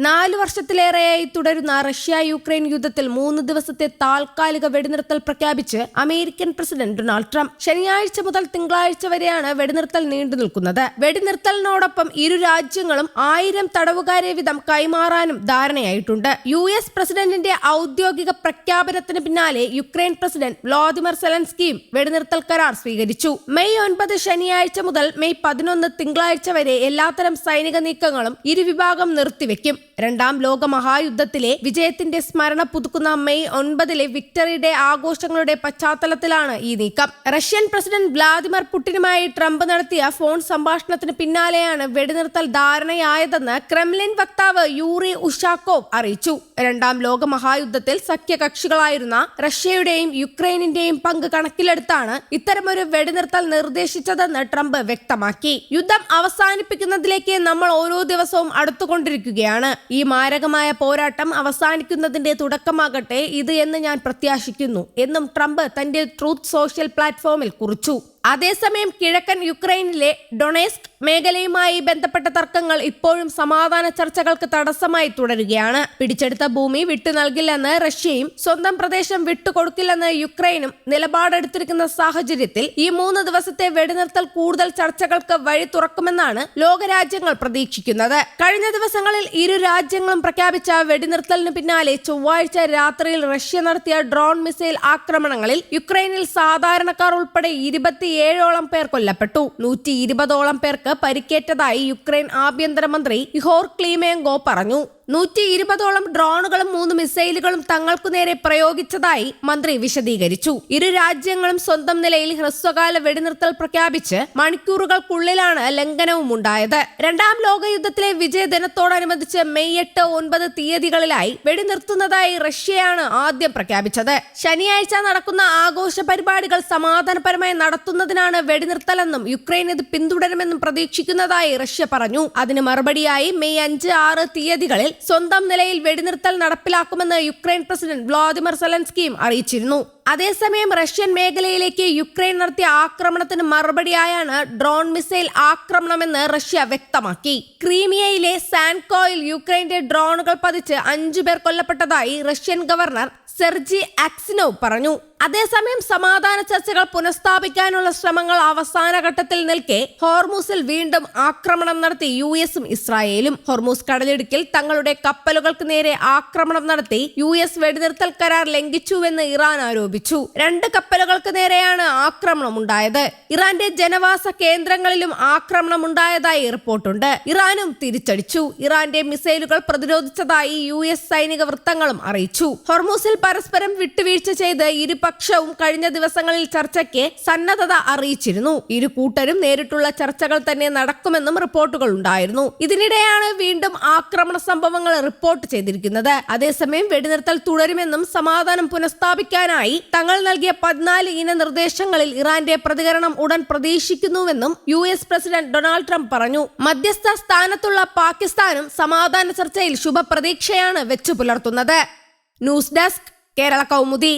4 വർഷത്തിലേറെയായി തുടരുന്ന Russia Ukraine യുദ്ധത്തിൽ 3 ദിവസത്തെ താൽക്കാലിക വെടിനിർത്തൽ പ്രഖ്യാപിച്ച് അമേരിക്കൻ പ്രസിഡന്റ് ഡൊണാൾഡ് ട്രംപ്. ശനിയാഴ്ച മുതൽ തിങ്കളാഴ്ച വരെയാണ് വെടിനിർത്തൽ നീണ്ടു നിൽക്കുന്നത്. വെടിനിർത്തലിനോടൊപ്പം ഇരു രാജ്യങ്ങളും 1000 തടവുകാരെ വീതം കൈമാറാനും ധാരണയായിട്ടുണ്ട്. US പ്രസിഡന്റിന്റെ ഔദ്യോഗിക പ്രഖ്യാപനത്തിന് പിന്നാലെ യുക്രൈൻ പ്രസിഡന്റ് വ്ളാദിമിർ സെലൻസ്കിയും വെടിനിർത്തൽ കരാർ സ്വീകരിച്ചു. മെയ് 9 ശനിയാഴ്ച മുതൽ മെയ് 11 തിങ്കളാഴ്ച വരെ എല്ലാത്തരം സൈനിക നീക്കങ്ങളും ഇരുവിഭാഗം നിർത്തിവെക്കും. രണ്ടാം ലോക മഹായുദ്ധത്തിലെ വിജയത്തിന്റെ സ്മരണ പുതുക്കുന്ന മെയ് 9 വിക്ടറി ഡേ ആഘോഷങ്ങളുടെ പശ്ചാത്തലത്തിലാണ് ഈ നീക്കം. റഷ്യൻ പ്രസിഡന്റ് വ്ളാദിമിർ പുടിനുമായി ട്രംപ് നടത്തിയ ഫോൺ സംഭാഷണത്തിന് പിന്നാലെയാണ് വെടിനിർത്തൽ ധാരണയായതെന്ന് ക്രെംലിൻ വക്താവ് യൂറി ഉഷാക്കോവ് അറിയിച്ചു. രണ്ടാം ലോക മഹായുദ്ധത്തിൽ സഖ്യകക്ഷികളായിരുന്ന റഷ്യയുടെയും യുക്രൈനിന്റെയും പങ്ക് കണക്കിലെടുത്താണ് ഇത്തരമൊരു വെടിനിർത്തൽ നിർദ്ദേശിച്ചതെന്ന് ട്രംപ് വ്യക്തമാക്കി. യുദ്ധം അവസാനിപ്പിക്കുന്നതിലേക്ക് നമ്മൾ ഓരോ ദിവസവും അടുത്തുകൊണ്ടിരിക്കുകയാണ്. ഈ മാരകമായ പോരാട്ടം അവസാനിക്കുന്നതിന്റെ തുടക്കമാകട്ടെ ഇത് എന്ന് ഞാൻ പ്രത്യാശിക്കുന്നു എന്നും ട്രംപ് തന്റെ ട്രൂത്ത് സോഷ്യൽ പ്ലാറ്റ്ഫോമിൽ കുറിച്ചു. അതേസമയം കിഴക്കൻ യുക്രൈനിലെ ഡൊണേസ്ക് മേഖലയുമായി ബന്ധപ്പെട്ട തർക്കങ്ങൾ ഇപ്പോഴും സമാധാന ചർച്ചകൾക്ക് തടസ്സമായി തുടരുകയാണ്. പിടിച്ചെടുത്ത ഭൂമി വിട്ടു നൽകില്ലെന്ന് റഷ്യയും സ്വന്തം പ്രദേശം വിട്ടുകൊടുക്കില്ലെന്ന് യുക്രൈനും നിലപാടെടുത്തിരിക്കുന്ന സാഹചര്യത്തിൽ ഈ 3 ദിവസത്തെ വെടിനിർത്തൽ കൂടുതൽ ചർച്ചകൾക്ക് വഴി തുറക്കുമെന്നാണ് ലോകരാജ്യങ്ങൾ പ്രതീക്ഷിക്കുന്നത്. കഴിഞ്ഞ ദിവസങ്ങളിൽ ഇരു രാജ്യങ്ങളും പ്രഖ്യാപിച്ച വെടിനിർത്തലിന് പിന്നാലെ ചൊവ്വാഴ്ച രാത്രിയിൽ റഷ്യ നടത്തിയ ഡ്രോൺ മിസൈൽ ആക്രമണങ്ങളിൽ യുക്രൈനിൽ സാധാരണക്കാർ ഉൾപ്പെടെ 27ഓളം പേർ കൊല്ലപ്പെട്ടു. 120ഓളം പേർക്ക് പരിക്കേറ്റതായി യുക്രൈൻ ആഭ്യന്തരമന്ത്രി ഇഹോർ ക്ലീമെങ്കോ പറഞ്ഞു. 120ഓളം ഡ്രോണുകളും 3 മിസൈലുകളും തങ്ങൾക്കു നേരെ പ്രയോഗിച്ചതായി മന്ത്രി വിശദീകരിച്ചു. ഇരു രാജ്യങ്ങളും സ്വന്തം നിലയിൽ ഹ്രസ്വകാല വെടിനിർത്തൽ പ്രഖ്യാപിച്ച് മണിക്കൂറുകൾക്കുള്ളിലാണ് ലംഘനവും ഉണ്ടായത്. രണ്ടാം ലോകയുദ്ധത്തിലെ വിജയദിനത്തോടനുബന്ധിച്ച് മെയ് 8, 9 തീയതികളിലായി വെടിനിർത്തുന്നതായി റഷ്യയാണ് ആദ്യം പ്രഖ്യാപിച്ചത്. ശനിയാഴ്ച നടക്കുന്ന ആഘോഷ പരിപാടികൾ സമാധാനപരമായി നടത്തുന്നതിനാണ് വെടിനിർത്തലെന്നും യുക്രൈൻ ഇത് പിന്തുടരുമെന്നും പ്രതീക്ഷിക്കുന്നതായി റഷ്യ പറഞ്ഞു. അതിന് മറുപടിയായി മെയ് 5, 6 തീയതികളിൽ സ്വന്തം നിലയിൽ വെടിനിർത്തൽ നടപ്പിലാക്കുമെന്ന് യുക്രൈൻ പ്രസിഡന്റ് വ്ളാദിമിർ സെലൻസ്കിയും അറിയിച്ചിരുന്നു. അതേസമയം റഷ്യൻ മേഖലയിലേക്ക് യുക്രൈൻ നടത്തിയ ആക്രമണത്തിന് മറുപടിയായാണ് ഡ്രോൺ മിസൈൽ ആക്രമണമെന്ന് റഷ്യ വ്യക്തമാക്കി. ക്രീമിയയിലെ സാൻകോയിൽ യുക്രൈന്റെ ഡ്രോണുകൾ പതിച്ച് 5 പേർ കൊല്ലപ്പെട്ടതായി റഷ്യൻ ഗവർണർ സെർജി അക്സിനോവ് പറഞ്ഞു. അതേസമയം സമാധാന ചർച്ചകൾ പുനഃസ്ഥാപിക്കാനുള്ള ശ്രമങ്ങൾ അവസാന ഘട്ടത്തിൽ നിൽക്കെ ഹോർമൂസിൽ വീണ്ടും ആക്രമണം നടത്തി US-ഉം ഇസ്രായേലും. ഹോർമൂസ് കടലിടുക്കിൽ തങ്ങളുടെ കപ്പലുകൾക്ക് നേരെ ആക്രമണം നടത്തി US വെടിനിർത്തൽ കരാർ ലംഘിച്ചുവെന്ന് ഇറാൻ ആരോപിച്ചു. 2 കപ്പലുകൾക്ക് നേരെയാണ് ആക്രമണം ഉണ്ടായത്. ഇറാന്റെ ജനവാസ കേന്ദ്രങ്ങളിലും ആക്രമണം ഉണ്ടായതായി റിപ്പോർട്ടുണ്ട്. ഇറാനും തിരിച്ചടിച്ചു. ഇറാന്റെ മിസൈലുകൾ പ്രതിരോധിച്ചതായി US സൈനിക വൃത്തങ്ങളും അറിയിച്ചു. ഹോർമൂസിൽ പരസ്പരം വിട്ടുവീഴ്ച ചെയ്ത് ഇരുപക്ഷവും കഴിഞ്ഞ ദിവസങ്ങളിൽ ചർച്ചയ്ക്ക് സന്നദ്ധത അറിയിച്ചിരുന്നു. ഇരു കൂട്ടരും നേരിട്ടുള്ള ചർച്ചകൾ തന്നെ നടക്കുമെന്നും റിപ്പോർട്ടുകൾ ഉണ്ടായിരുന്നു. ഇതിനിടെയാണ് വീണ്ടും ആക്രമണ സംഭവങ്ങൾ റിപ്പോർട്ട് ചെയ്തിരിക്കുന്നത്. അതേസമയം വെടിനിർത്തൽ തുടരുമെന്നും സമാധാനം പുനഃസ്ഥാപിക്കാനായി തങ്ങൾ നൽകിയ 14 ഇന നിർദ്ദേശങ്ങളിൽ ഇറാന്റെ പ്രതികരണം ഉടൻ പ്രതീക്ഷിക്കുന്നുവെന്നും US പ്രസിഡന്റ് ഡൊണാൾഡ് ട്രംപ് പറഞ്ഞു. മധ്യസ്ഥ സ്ഥാനത്തുള്ള പാകിസ്ഥാനും സമാധാന ചർച്ചയിൽ ശുഭപ്രതീക്ഷയാണ് വെച്ചു പുലർത്തുന്നത്. News desk Kerala Kaumudi.